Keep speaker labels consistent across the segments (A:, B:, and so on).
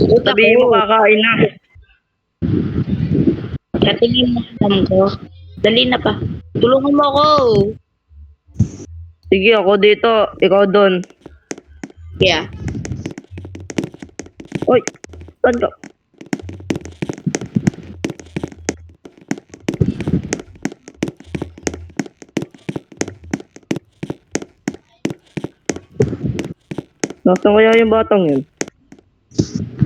A: Utak
B: Sabihin mo
A: ko.
B: kakain na.
A: Sa tingin mo alam ko. Dali na pa. Tulungan mo ako.
B: Sige, ako dito. Ikaw doon.
A: Yeah.
B: Uy, saan ka? Nasaan kaya yung batang yun?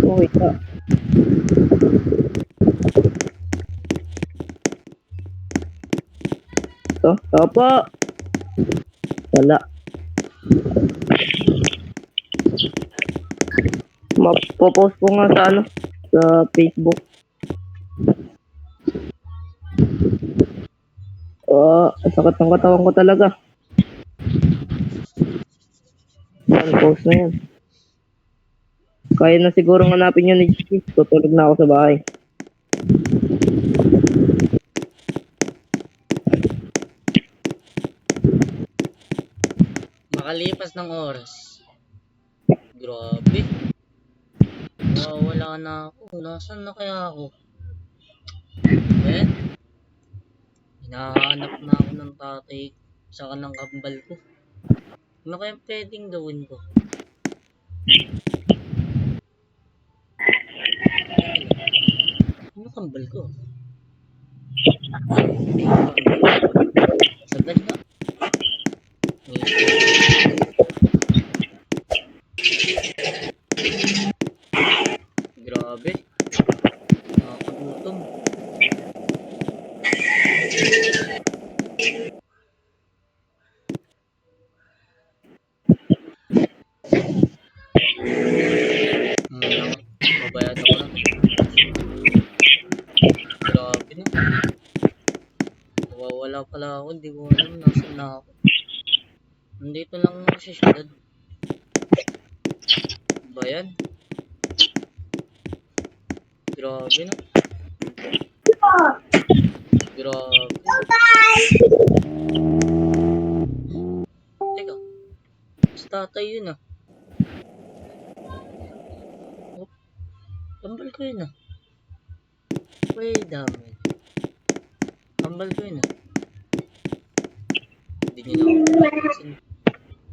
B: Okay ka. Ito, tapa. Wala. Mapopost ko nga sa ano, sa Facebook. Ang sakit ng katawan ko talaga. Yan, post na yan. Kaya na siguro hanapin yun ni Gigi. Tutulog na ako sa bahay.
C: Makalipas ng oras. Grabe. Wala na ako. Nasaan na kaya ako? Hinahanap na ako ng tatay saka ng kambal ko. Ano kaya pwedeng gawin ko? Ano kambal ko? Sandali nga. Grabe. Nakakagutom. Babayad ako na. Grabe no. Nawawala pala ako. Hindi ko alam nasan na ako. Nandito lang ako sa syudad. Bayan. Grabe no. Grabe. Teka. Mas tatay yun ah. Oh, kambal ko yun ah. Wait a minute. Kambal ko yun ah. Hindi nyo na ako pinapinsin.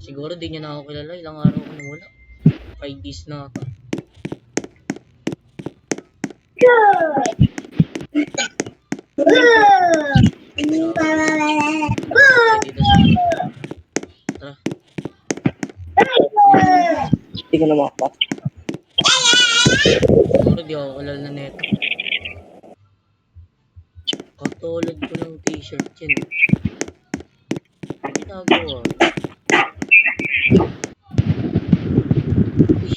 C: Siguro di nyo na ako kilala. Ilang araw ko na wala. 5 days na ata. Tara.
B: Hindi ko na makapas.
C: Siguro di ako kilala neto. Katulad ko ng t-shirt yun. Ang ginagawa. Uy.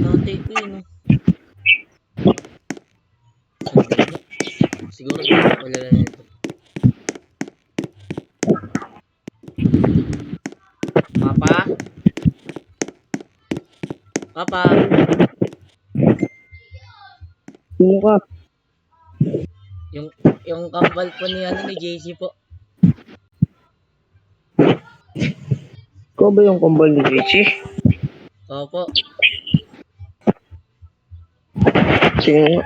C: Tatay ko yun. Sandali. Siguro di ako kilala neto. Papa? Papa?
B: Sino ka?
C: Yung kambal po ni JC po.
B: Ikaw ba yung kumbal ni Gigi?
C: Opo.
B: Sino?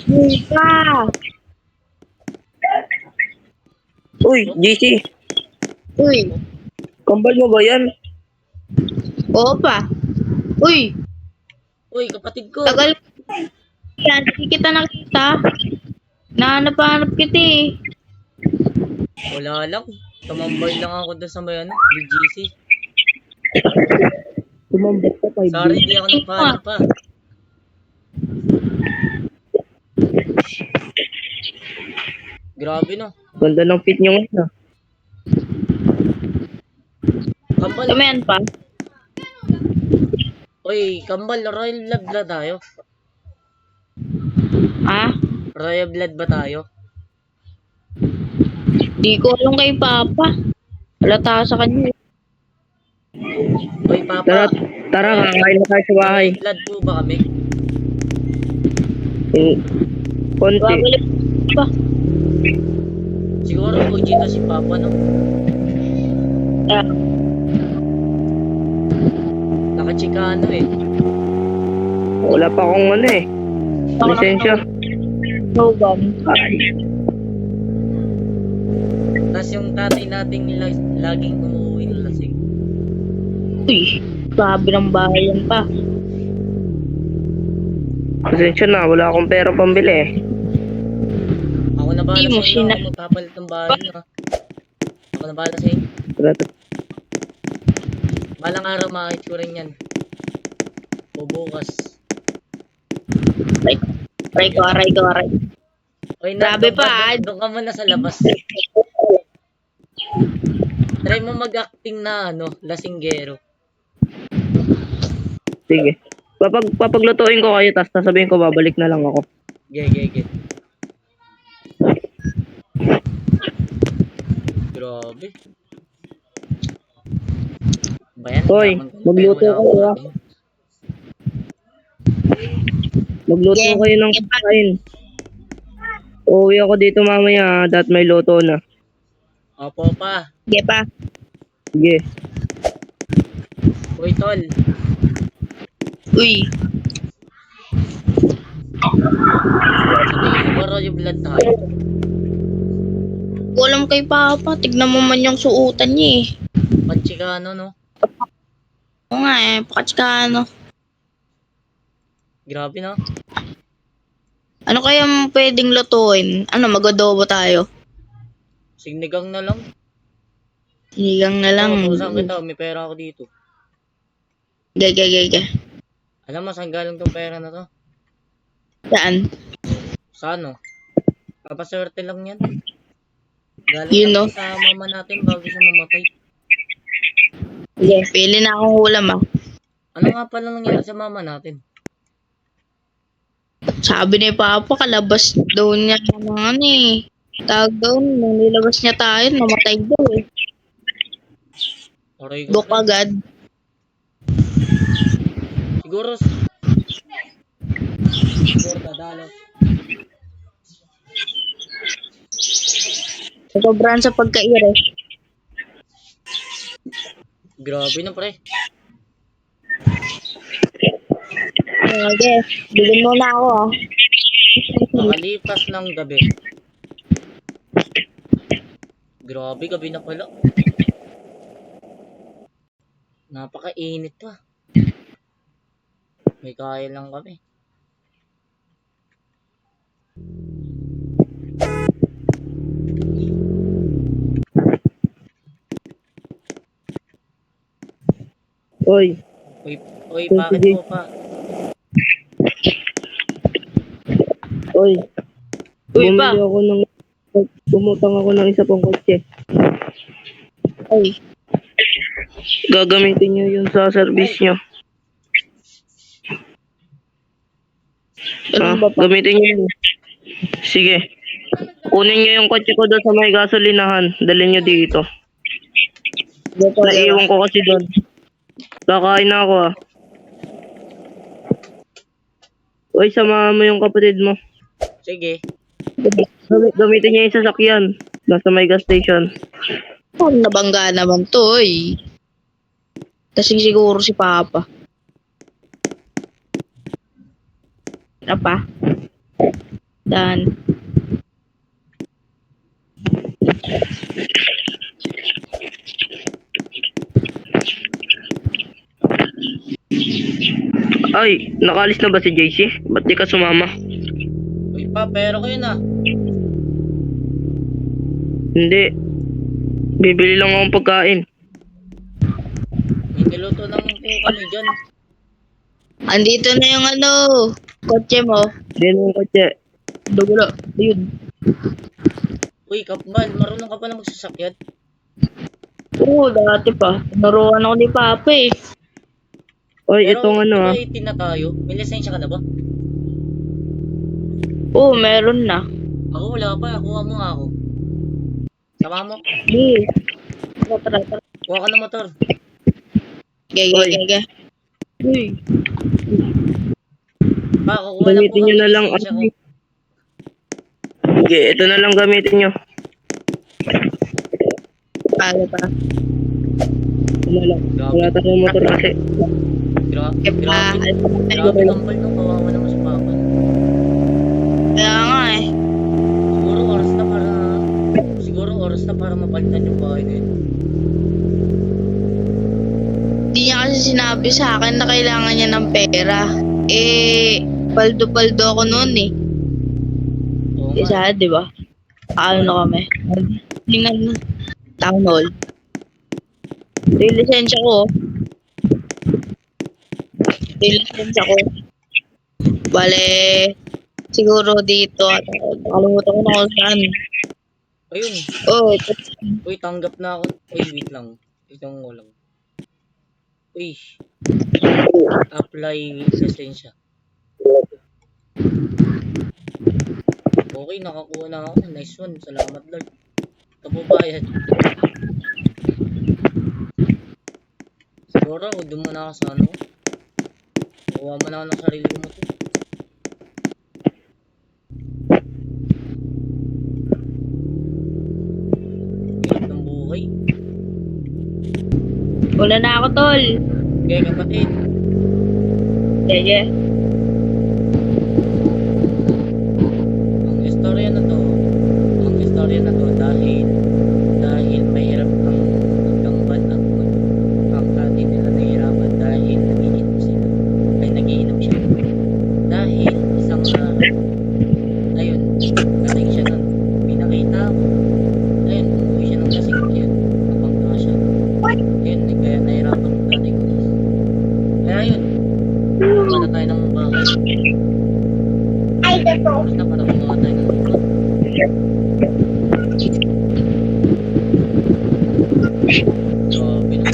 A: Mika!
B: Uy, Gigi!
A: Uy!
B: Kumbal mo ba yan?
A: Oo pa. Uy!
C: Uy, kapatid ko.
A: Tagal yan. Hindi kita nakita. Nahanap-hanap kita eh.
C: Wala lang. Tumambay lang ako doon sa may BGC.
B: Tumambak ka 5
C: Sorry,
B: days.
C: di ako nagpahanap pa. Grabe no.
B: Ganda ng fit nyo ngayon.
C: Kambal.
A: Tumayan pa.
C: Uy, kambal. Royal blood ba tayo?
A: Ha?
C: Royal blood ba tayo?
A: Di ko alam kay Papa. Halata sa kanya.
C: Uy, Papa.
B: Tara, kakain na tayo sa bahay.
C: Royal blood po ba kami?
B: Konti.
A: Babalik pa.
C: Siguro OG to si Papa no?
A: Ah,
C: Pa-Chicano eh.
B: Wala pa akong ano eh.
A: Ako
B: Lisensya.
A: Logan.
B: Ay,
C: Tapos yung tatay nating laging umuwi ng lasing.
A: Uy, grabe ng bayan pa.
B: pasensya na. Wala akong pera pambili eh.
C: Ako na bahala
A: Di mo
C: sa inyo.
A: sina-
C: Ako magpapalit ng bahay nyo ha. Ako na bahala sa inyo. Balang araw makakit ko rin yan. O bukas.
A: Aray ko.
C: Oy,
A: Grabe
C: doon
A: pa,
C: doon ka muna sa labas. Try mo mag-acting na lasinggero.
B: Sige. Papaglutuin ko kayo, tapos sasabihin ko babalik na lang ako.
C: Ge. Grabe. Bayan,
B: Hoy, magluto kayo ah. Magluto
A: Yeah.
B: kayo ng kain. Uuwi ako dito mamaya dahil may luto na.
C: Opo pa.
A: Sige pa.
B: Sige.
C: Uy, tol.
A: Uy,
C: Sa tingin mo ba Royal Blood tayo?
A: walang kay Papa. Tignan mo man yung suotan niya eh.
C: Pa-Chicano, no?
A: Oo nga eh, pakatskano.
C: Grabe, no?
A: Ano kaya pwedeng lutuin? Ano, mag-adobo tayo?
C: Signigang na lang.
A: Sinigang na lang.
C: Oo, pausan kita. May pera ako dito.
A: Gaya.
C: Alam mo, saan galing tong pera na to?
A: Saan?
C: Sa ano? Papaswerte lang yan. Galing
A: Yun,
C: lang
A: no?
C: sa mama natin bago siya mamatay.
A: Sige, pili na akong ulam ah.
C: Ano nga pala nangyari sa mama natin?
A: Sabi ni Papa, kalabas daw niya ng ano eh. Tawag daw, nung nilabas niya tayo, namatay daw eh.
C: Aray ko.
A: Dok agad.
C: Siguro dadalo.
A: Sobrang sa pagkaire.
C: Grabe na pre.
A: Sige, bilhin mo na ako ah.
C: Makalipas ng gabi. Grabe, gabi na pala. Napakainit pa. May kaya lang kami.
B: Hoy,
C: Uy, bakit po pa?
B: hoy.
A: Uy pa.
B: Bumutang ako ng isa pang kotse.
A: Ay,
B: Gagamitin nyo yun sa service nyo.
A: ano ba pa?
B: Gamitin nyo yun. Sige. Kunin nyo yung kotse ko doon sa may gasolinahan. Dalhin nyo dito. Naiiwan ko kasi doon. Kakain na ako ah. Uy, samahan mo yung kapatid mo.
C: Sige.
B: Gamitin niya yung sasakyan. Nasa may gas station.
A: Oh, nabangga naman to eh. Kasing siguro si Papa. Ano pa? Dan.
B: Ay, nakalis na ba si JC? Ba't di ka sumama?
C: Uy pa, pero kayo na.
B: Hindi. Bibili lang akong pagkain.
C: May niluto lang po kami dyan.
A: Andito na yung ano, kotse mo.
B: Din yung kotse.
A: Dugulo. Ayun.
C: Uy, Kapmal, marunong ka pala magsasakyan.
A: Oo, dati pa. Naruan ako ni Papa eh.
B: Oy,
C: Pero,
B: itong ano ah.
C: di ba 18 na tayo? May lisensya ka na ba?
A: Oo, meron na.
C: Ako wala pa, kuha mo nga ako. Sama mo,
A: Hey. Tara.
C: kuha ka ng motor.
A: Gaya. Uy.
C: Pa, kukuha lang po
B: Gamitin nyo
C: kami
B: na
C: ng
B: lang.
C: lisensya ko.
B: Sige, ito na lang gamitin nyo.
A: Paano pa?
B: Ito na lang. Wala tayong motor kasi.
C: Grabe, grabe kambal nung kawawa naman sa papa.
A: Kaya nga eh.
C: Siguro oras na para mapalitan yung bahay na yun.
A: Hindi niya kasi sinabi sa akin na kailangan niya ng pera. Eh, paldo-paldo ako noon eh.
C: Oo nga.
A: Isa, di ba? Ano kami? Tingnan mo. Town hall. Ito yung lisensya ko. Ito yung lisensya ko. Bale, siguro dito. Nakalimutan ko na kung saan.
C: Ayun.
A: Oh, ito.
C: Uy, tanggap na ako. Uy, wait lang. Itong lang. Uy, apply lisensya. Okay, nakakuha na ako. Nice one. Salamat, Lord. Ito po bayad. Siguro, doon muna ako sa ano. Kuha mo na ako ng sarili mo to. Hirap ng buhay.
A: Wala na ako, tol.
C: Okay, kapatid.
A: Sige.
C: Ang istorya na to dahil mahirap ang magtamban at ang tatay nila nahihirapan dahil nagiinom siya. Dahil isang ayun, lasing siya nun. Pinakita ako. Ayun, umuwi siya ng lasing. Ayun, napangga siya. Ayun, kaya nahihirapan ang tatay ko. Kaya yun, kumuha na tayo ng bahay. Tapos na para kumuha tayo ng lupa. Grabe na.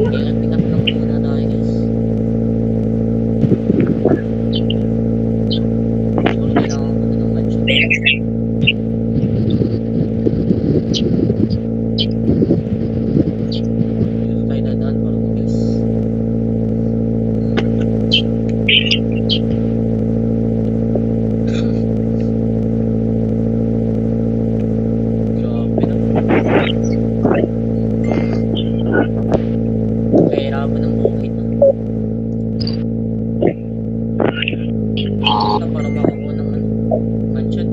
C: Ingat-ingat lang muna tayo, guys. Siguro kailangan ko na ng mansion. Dito tayo dadaan para mag-guess. Grabe na. Kahirapan ng buhay na. Basta para makakuha ng mansion.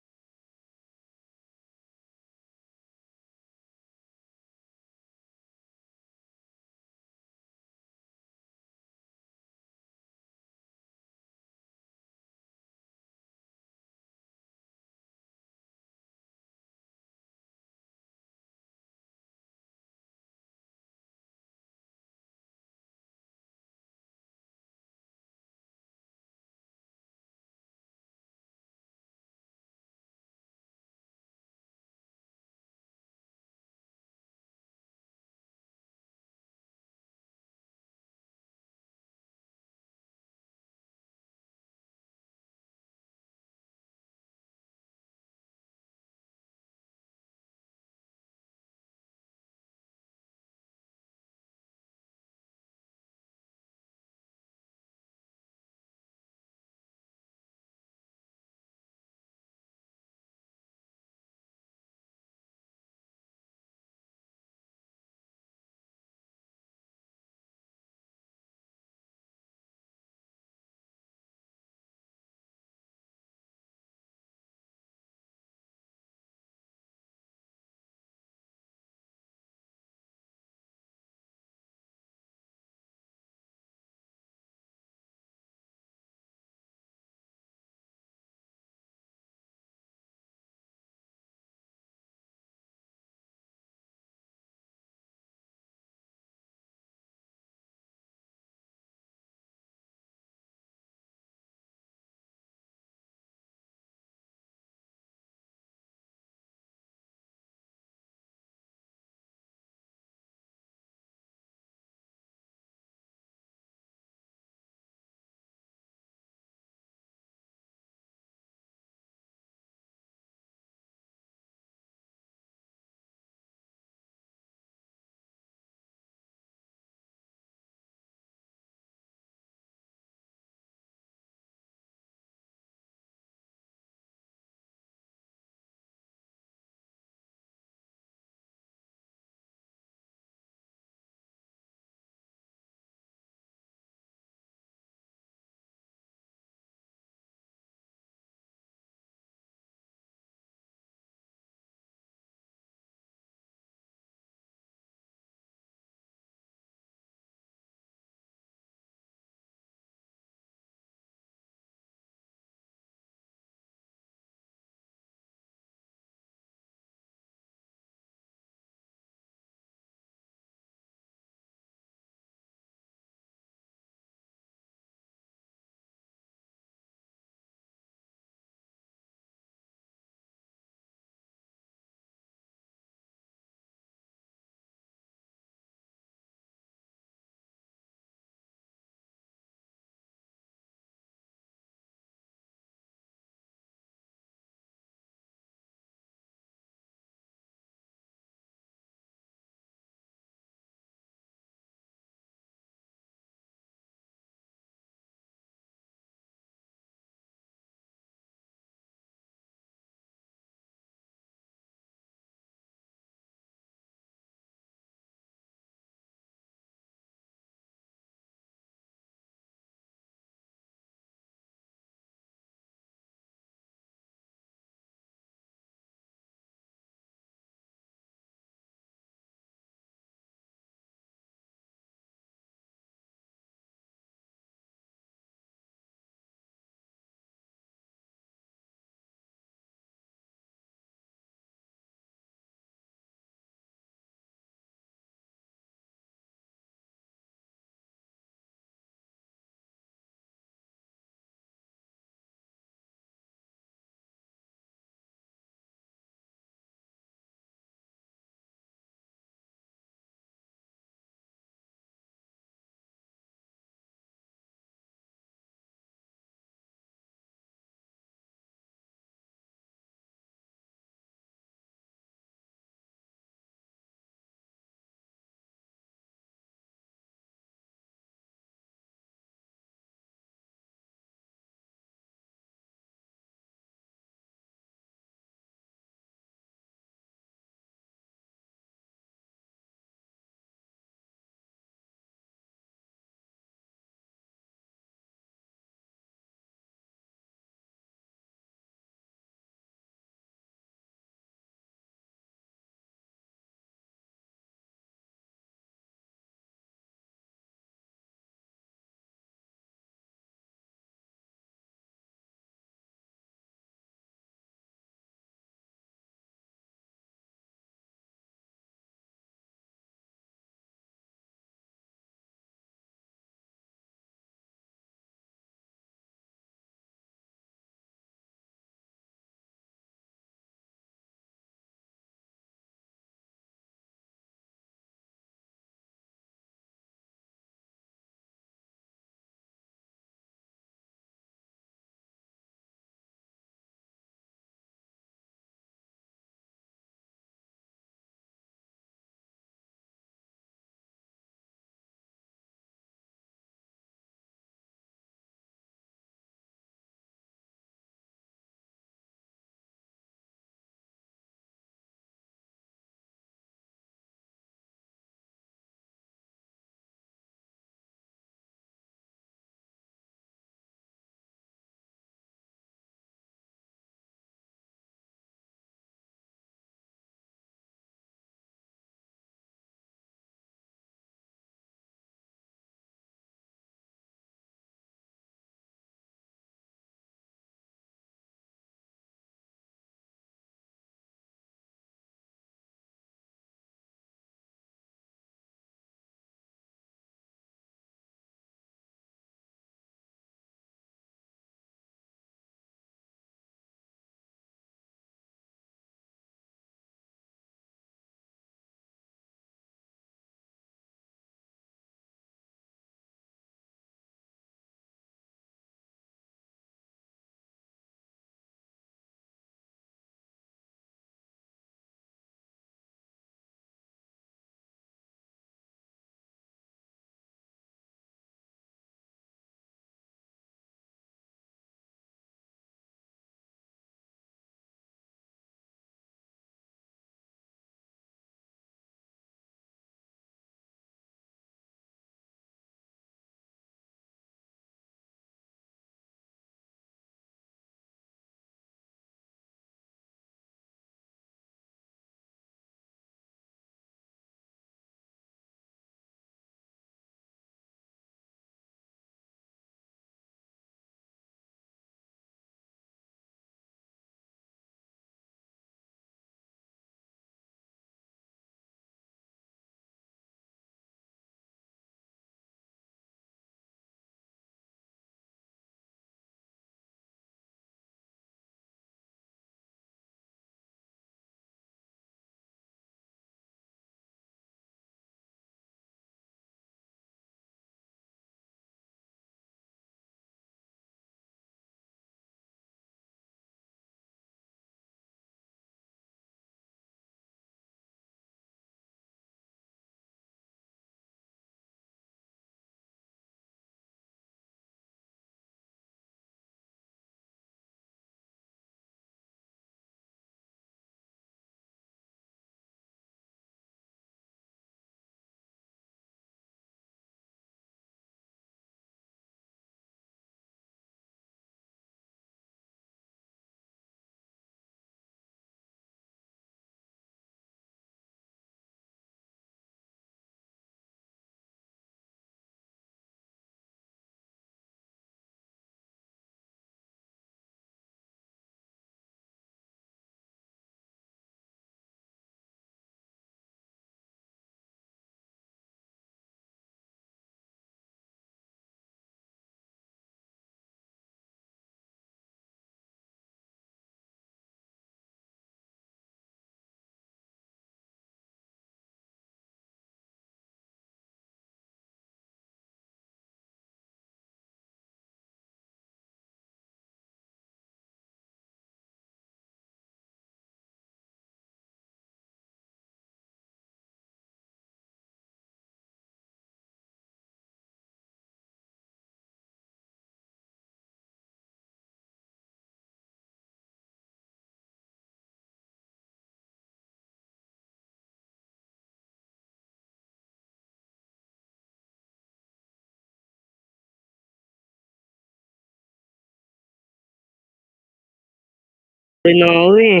B: Ay na ako eh.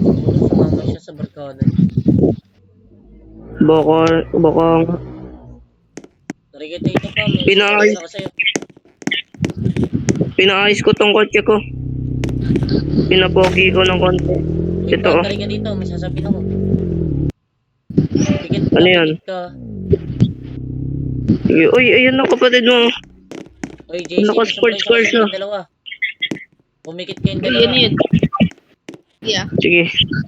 C: Siguro sumama siya sa barkada niya.
B: Baka
C: Tari kita ito pa, may
B: Pinaayos.
C: surprise ako sa'yo.
B: pinaayos ko tong kotse ko. Pinapogi ko ng konti.
C: Wait
B: Ito
C: lang,
B: oh.
C: tari ka dito, may sasabihin ako. Pikit
B: Ano yan?
C: ka.
B: Uy, ayun na kapatid mo.
C: Oy, JC, may
B: Naka-sports
C: surprise ako
B: car
C: sa
B: siya.
C: inyong dalawa. Pumikit kayong
A: Uy,
C: dalawa.
A: ano yun? Yeah.
B: Sige.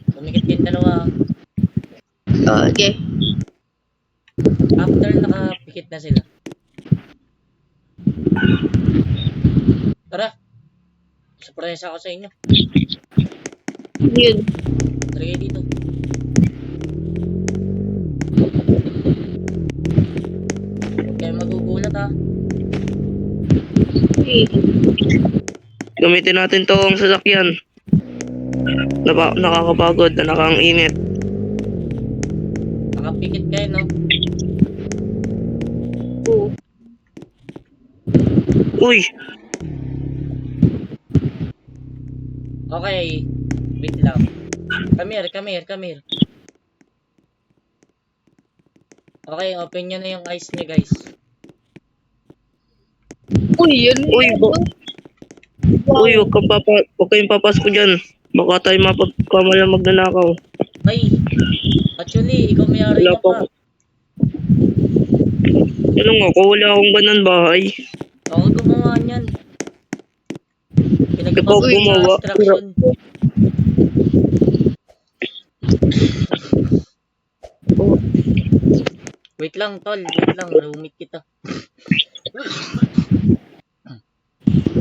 C: Pumikit kayong dalawa.
A: Okay.
C: After nakapikit na sila. Tara. Surprise ako sa inyo.
A: Yun.
C: Tara kayo dito. Huwag kayong magugulat ha.
A: Hey.
B: Gamitin natin tong sasakyan. Nakakapagod na nakang-init.
C: Nakapikit kayo no.
A: Oo.
B: Uy!
C: Okay. Wait lang. Come here. Okay, open nyo na yung eyes nyo guys.
A: Uy, yun.
B: Uy,
A: Wow.
B: Uy, huwag kayong papasok dyan. Baka tayo mapagkamalang magnanakaw.
C: Ay! Actually, ikaw may-ari
B: Wala
C: niya
B: pa
C: pa.
B: ako. Ano nga, kung wala akong ganun bahay.
C: Ako gumawa niyan.
B: Ikaw
C: Pinagpag ko yung
B: gumawa.
C: extraction. Wait lang, tol. Wait lang. Roomit kita.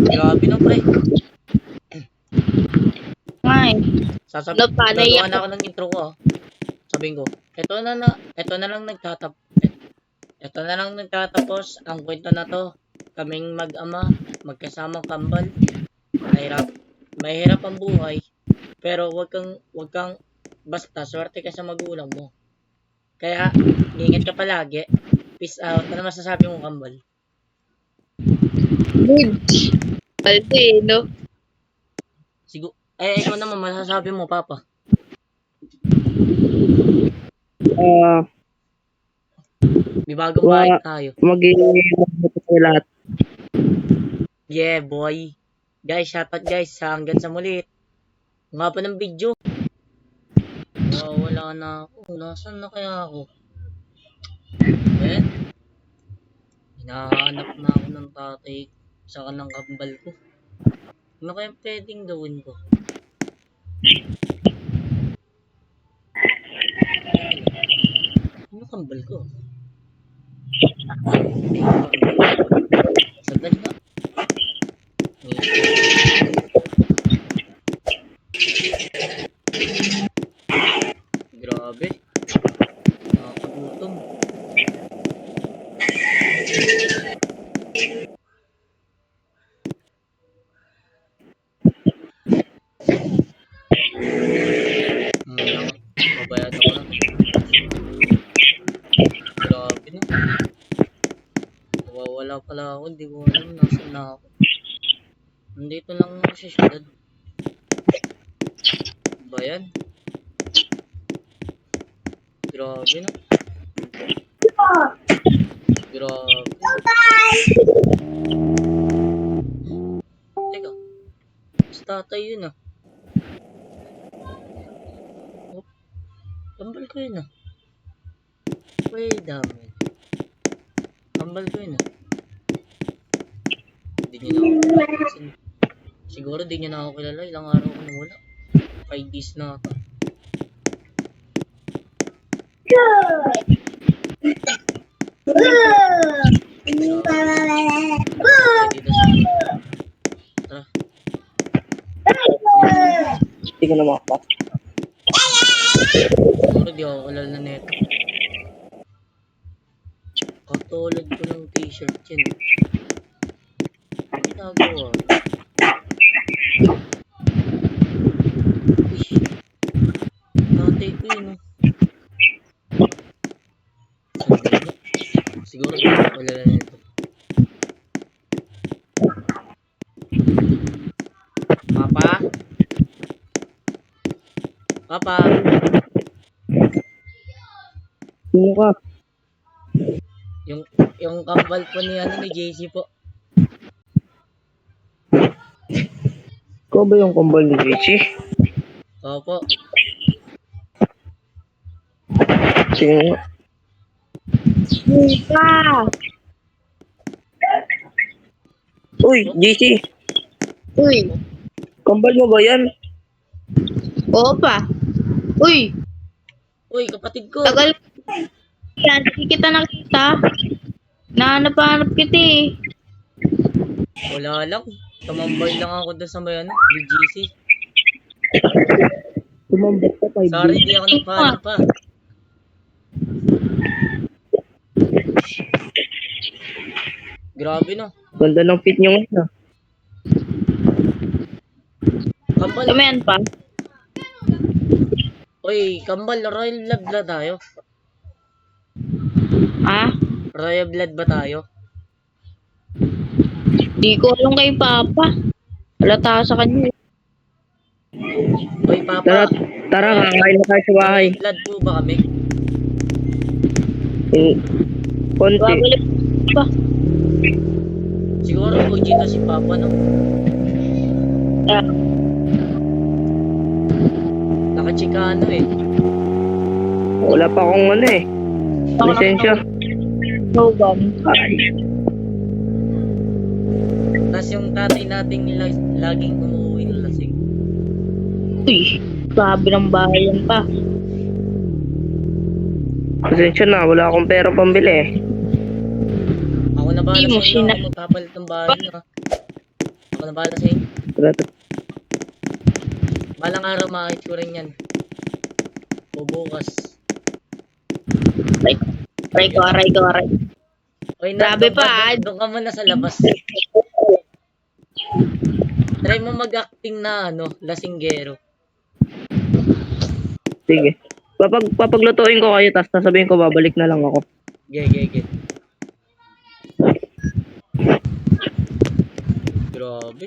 C: Grabe no, pre.
A: Ay. Panay
C: Gagawa
A: ako.
C: na ako ng intro ko, ah. Sabihin ko, ito na lang nagtatapos ang kwento na to. Kaming mag-ama, magkasamang kambal. Mahirap ang buhay. Pero wag kang basta swerte ka sa magulang mo. Kaya, ingat ka palagi. Peace out. Ano masasabi mo, kambal?
A: Good. Palde, no?
C: Ikaw naman, masasabi mo, papa. May bagong bahay tayo.
B: Maging mabuti tayo lahat.
C: Yeah, boy. Guys, shoutout guys. Hanggang sa muli. Nga pa ng video. Wala na ako. Nasaan na kaya ako? Hinahanap na ako ng tatay. Saka ng kambal ko. Ano kaya pwedeng gawin ko? Ano kambal ko? Sandali nga. Grabe. Nakakagutom. Babayad ako na. Grabe no. Nawawala pala ako. Hindi ko alam nasaan na ako. Nandito lang ako sa syudad. Ba yan? Grabe no. Grabe. Teka. Mas tatay yun ah. Oh, kambal ko yun ah. Wait a minute. Kambal ko yun ah. Hindi niya na ako kilala. Siguro di niya na ako kilala. Ilang araw ko nawala. 5 days na ata. Dito sa tara.
B: Hindi ko na makapas.
C: Siguro di ako kilala neto. Katulad ko ng t-shirt yan. Ano ginagawa? Uy. Tatay ko yun oh. Sandali nga. Siguro di ako kilala neto. Papa? pa.
B: Sino ka?
C: Yung, yung kambal po ni, ni JC po.
B: Ikaw ba yung kumbal ni Richie?
C: Opo.
B: Sino nga?
A: Uy pa!
B: Uy, JC!
A: Uy!
B: Kumbal mo ba yan?
A: Oo pa! Uy!
C: Uy, kapatid ko.
A: Tagal yan, hindi kita nakita. Nahanap-hanap kita eh.
C: Wala lang. Tumambay lang ako doon sa may BGC.
B: Tumambot ka 5
C: Sorry,
B: days.
C: di ako nagpaalam pa. Grabe no.
B: Ganda ng fit nyo ngayon ah.
C: Kambal.
A: Tumayan pa.
C: Uy, kambal, royal blood ba tayo?
A: Ha?
C: Royal blood ba tayo?
A: Di ko alam kay Papa. Halata sa kanya.
C: Uy,
B: Tara,
C: Papa.
B: tara, kakain na tayo sa bahay.
C: Royal blood po ba kami?
B: Konti.
A: Babalik pa.
C: Siguro OG to si Papa, no?
A: Ah,
C: Nakachikano eh.
B: Wala pa akong ano eh. Lisensya.
A: Logan.
B: Ay,
C: Tapos yung tatay nating nila laging umuwi ng lasing.
A: Uy, grabe ng bahay yan pa.
B: pasensya na, wala akong pera pambili eh.
C: Ako na bahala
A: Di mo
C: sa inyo.
A: sina-
C: Ako magpapalit ng bahay nyo. Ako na bahala sa inyo.
B: Tara,
C: Balang araw makakit ko rin yan. O bukas.
A: Aray ko.
C: Uy,
A: Grabe
C: doon
A: pa,
C: Doon ka muna sa labas. Try mo mag-acting na lasinggero.
B: sige. Papaglutuin ko kayo, tapos sasabihin ko babalik na lang ako.
C: Ge. Grabe.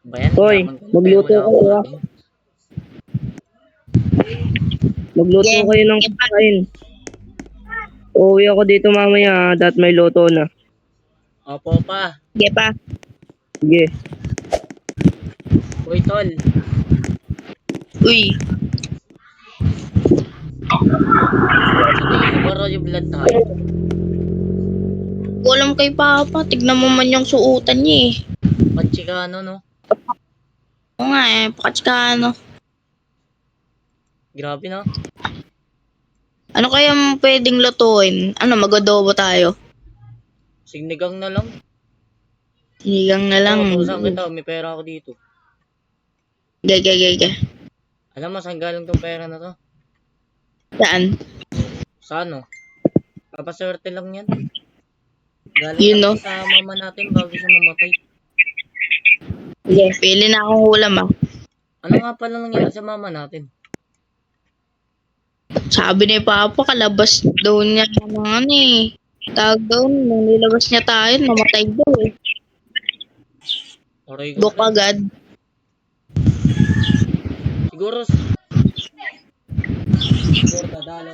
C: Bayan,
B: Hoy, magluto kayo ah. Magluto
A: Yeah.
B: kayo ng kain. Uuwi ako dito mamaya dahil may luto na.
C: Opo pa.
A: Sige pa.
B: Sige.
C: Uy, tol.
A: Uy,
C: Sa tingin mo ba royal blood tayo?
A: ko alam kay Papa. Tignan mo man yung suotan niya eh.
C: Pachikano, no?
A: Oo nga eh, pakatsikano.
C: Grabe, no?
A: Ano kaya pwedeng lutuin? Ano, mag-adobo tayo?
C: Signigang na lang.
A: Sinigang na lang.
C: Oo, tusan kita. May pera ako dito.
A: Gaya.
C: Alam mo, saan galing tong pera na to?
A: Saan?
C: Sa ano? Papaswerte lang yan. Galing
A: Yun,
C: lang
A: no?
C: sa mama natin bago siya mamatay.
A: Sige, pili na akong ulam ah.
C: Ano nga pala nangyari sa mama natin?
A: Sabi ni Papa, kalabas daw niya ng ano eh. Tawag daw, nung nilabas niya tayo, namatay daw eh.
C: Aray ko.
A: Dok agad.
C: Siguro dadalo.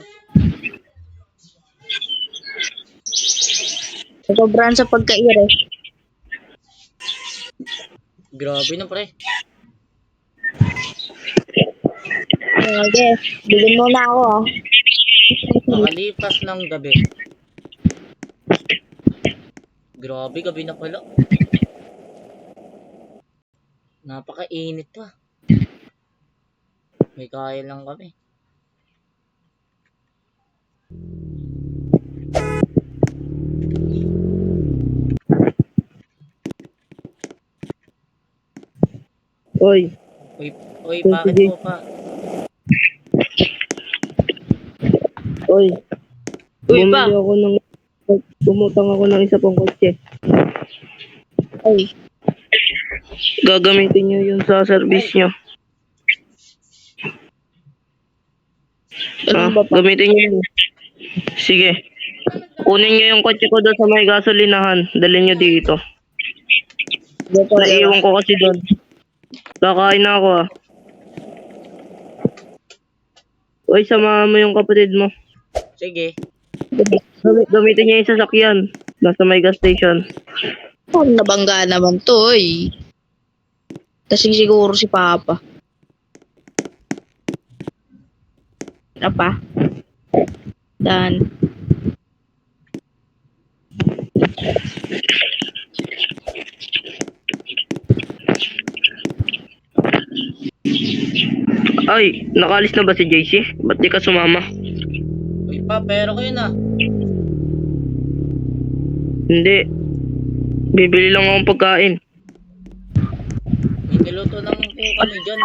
A: Sobrang sa pagkaire.
C: Grabe na pre.
A: Okay, bigyan mo na ako ah.
C: Makalipas ng gabi. Grabe, gabi na pala. Napakainit pa. May kaya lang kami.
B: Oy,
C: Uy, bakit
B: Sige.
C: po pa?
B: oy.
A: Uy pa.
B: Bumutang ako ng isa pang kotse.
A: Ay,
B: Gagamitin nyo yun sa service nyo.
A: ano ba pa?
B: Gamitin nyo yun. Sige. Kunin nyo yung kotse ko doon sa may gasolinahan. Dalhin nyo dito.
A: Sige po,
B: Naiiwan ko kasi doon. Kakain na ako ah. Uy, samahan mo yung kapatid mo.
C: Sige.
B: Gamitin niya yung sasakyan. Nasa may gas station.
A: Parang nabangga naman to eh. Tasing siguro si Papa. Apa? Dan.
B: Ay, nakalis na ba si JC? Ba't di ka sumama?
C: Uy pa, pero kayo na.
B: Hindi. Bibili lang akong pagkain.
C: May niluto naman po kami dyan.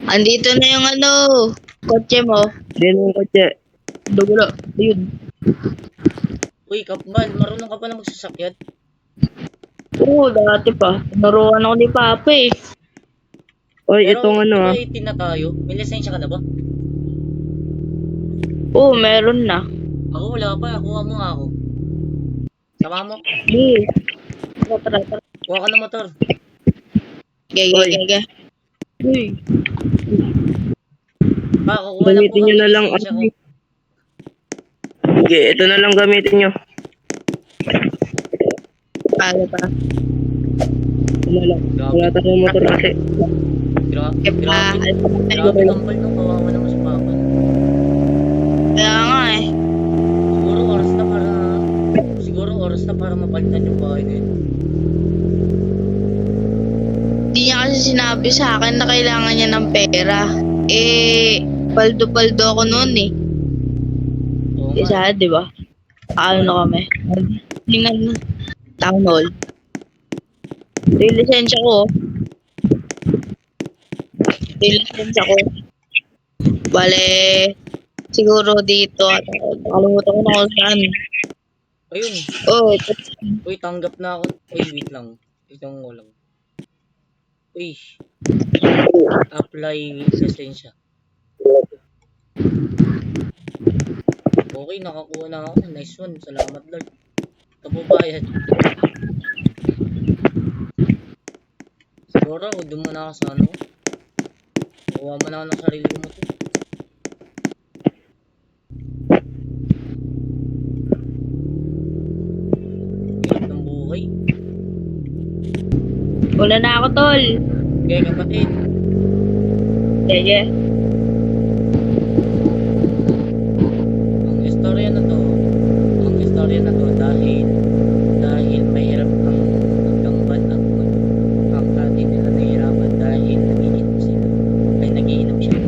A: Andito na yung ano, kotse mo.
B: Hindi na yung kotse.
A: Dugulo. Ayun.
C: Uy, Kapbal, marunong ka pala magsasakyan.
A: Oo, dati pa. Naruan ako ni Papa eh.
B: Oy,
C: Pero,
B: itong
C: di
B: ano
C: ba
B: ah.
C: 18 na tayo? May lisensya ka na ba?
A: Oo, meron na.
C: Ako wala pa, kuha mo nga ako. Sama mo,
A: Hey. Tara.
C: kuha ka ng motor.
B: Oy.
A: Gege. Uy.
C: Pa, kukuha lang po
B: Gamitin nyo
C: kami
B: na lang.
C: lisensya ko.
B: Sige, ito na lang gamitin nyo.
A: Paano pa?
B: Ito na lang. Wala
C: Grabe,
B: tayong motor kasi.
C: grabe, grabe Kapbal nung kawawa naman si Papa.
A: Kaya nga eh.
C: Siguro oras na para mapalitan yung bahay na yun.
A: Hindi niya kasi sinabi sa akin na kailangan niya ng pera. Eh, paldo-paldo ako noon eh.
C: Oo nga.
A: Isa, di ba? Ano na kami? Tingnan na. Town hall. Yung lisensya ko. Bale, siguro dito. Nakalimutan ko na kung saan.
C: Ayun.
A: Oh,
C: Uy, tanggap na ako. Uy, wait lang. Itong mo lang. Uy, apply lisensya. Okay, nakakuha na ako. Nice one. Salamat Lord. Ito po bayad. Siguro, doon mo na ako sa ano. Kuha mo na ako ng sarili ko mo to. Hirap ng buhay.
A: wala na ako, tol.
C: Okay, kapatid.
A: Sige.
C: Ang istorya na to dahil mahirap ang magtamban at ang tatay nila nahihirapan dahil nagiinom siya.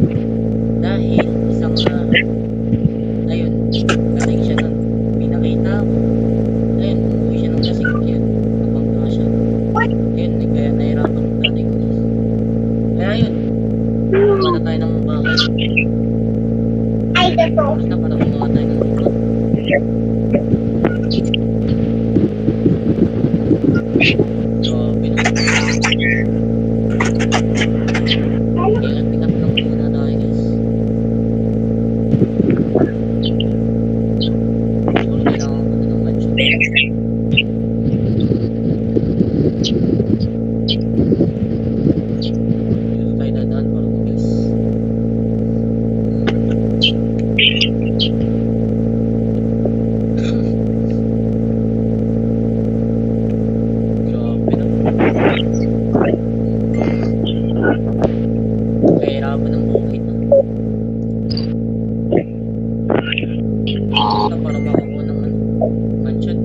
C: Dahil isang ayun, lasing siya nun. May nakita ako. Ayun, umuwi siya ng lasing kaya nabangga siya. Ayun, kaya nahihirapan yung tatay ko. Kaya yun, kuha na tayo ng bahay. Basta para kuha tayo ng lupa. Grabe na. Ingat-ingat lang muna tayo guys. Siguro kailangan ko na ng mansion. Dito tayo dadaan para mabilis. Grabe na. Kahirapan ng buhay na. Basta para makakuha ng ano, mansion.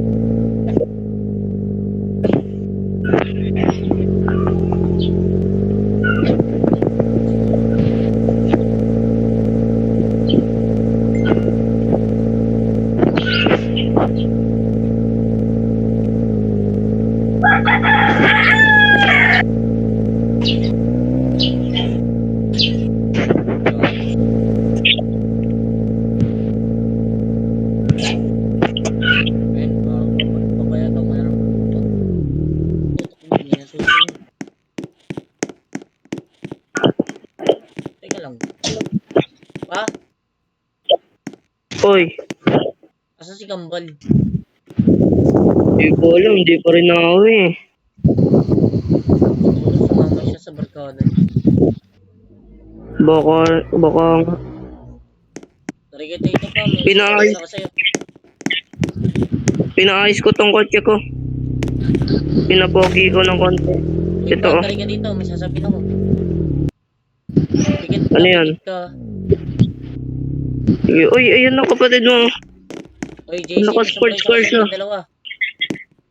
C: Ayun, pabayatan ko na lang. Tutok mo, hindi na susunod. Teka lang. Pa?
B: Oy,
C: Asa si Kambal?
B: hindi ko alam. Hindi pa rin ako eh.
C: Siguro sumama siya sa barkada niya.
B: Baka
C: Tariga dito pa, may
B: Pinaayos.
C: surprise ako sa'yo.
B: Pinaayos ko tong kotse ko. Pinapogi ko ng konti.
C: Wait
B: Ito
C: lang,
B: oh.
C: tariga dito, may sasabihin ako. Pikit
B: Ano
C: ka,
B: yan?
C: pikit ka.
B: Uy, ayun na kapatid mo.
C: Oy, JC, may
B: Naka-sports
C: surprise ako
B: cars
C: sa inyong
B: na.
C: dalawa.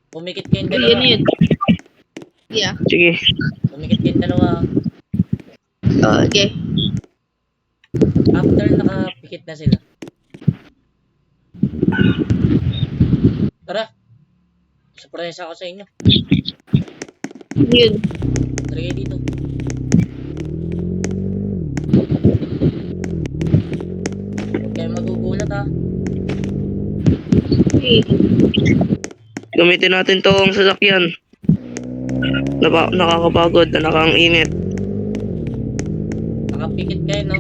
C: Pumikit kayong
A: Uy,
C: dalawa.
A: ano yun? Yeah.
B: Sige.
C: Pumikit kayong dalawa.
A: Okay.
C: After nakapikit na sila. Tara. Surprise ako sa inyo.
A: Yun.
C: Tara kayo dito. Huwag kayong magugulat ha.
A: Hey.
B: Gamitin natin tong sasakyan. Nakakapagod na nakang-init.
C: Nakapikit kayo no.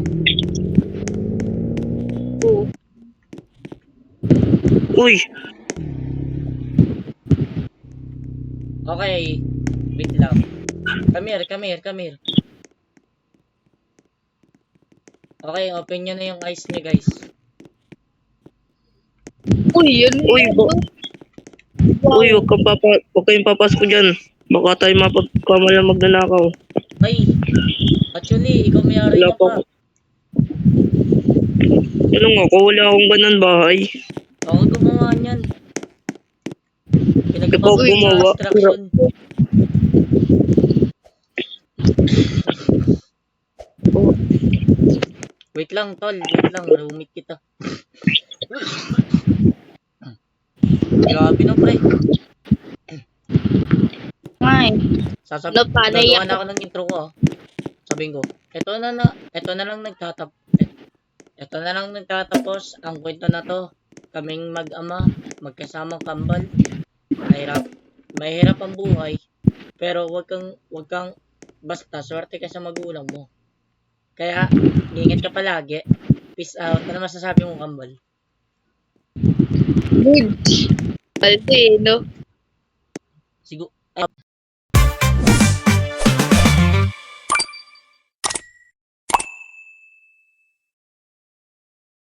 A: Oo.
B: Uy,
C: Okay. Wait lang. Come here. Okay, open nyo na yung eyes nyo guys.
A: Uy, yun.
B: Uy,
A: Ano? Wow.
B: uy, huwag kayong papasok dyan. Baka tayo mapagkamalang magnanakaw.
C: Ay! Actually, ikaw may-ari
B: Wala
C: niya
B: pa
C: pa.
B: ako. Ano nga, kung wala akong ganun bahay.
C: Ako gumawa niyan.
B: Ikaw
C: Pinagawa ko yung mga
B: gumawa.
C: instruction. Wait lang, tol. Wait lang. Roommate kita. Grabe no, pre.
A: Ay.
C: Gagawa
A: Naiyak
C: na ako ng intro ko, ah. Sabihin ko, ito na lang nagtatapos ang kwento na to. Kaming mag-ama, magkasamang kambal. Mahirap ang buhay. Pero wag kang basta swerte ka sa magulang mo. Kaya, ingat ka palagi. Peace out. Ano masasabi mo, kambal?
A: Good. Paldi, no?
C: Siguro,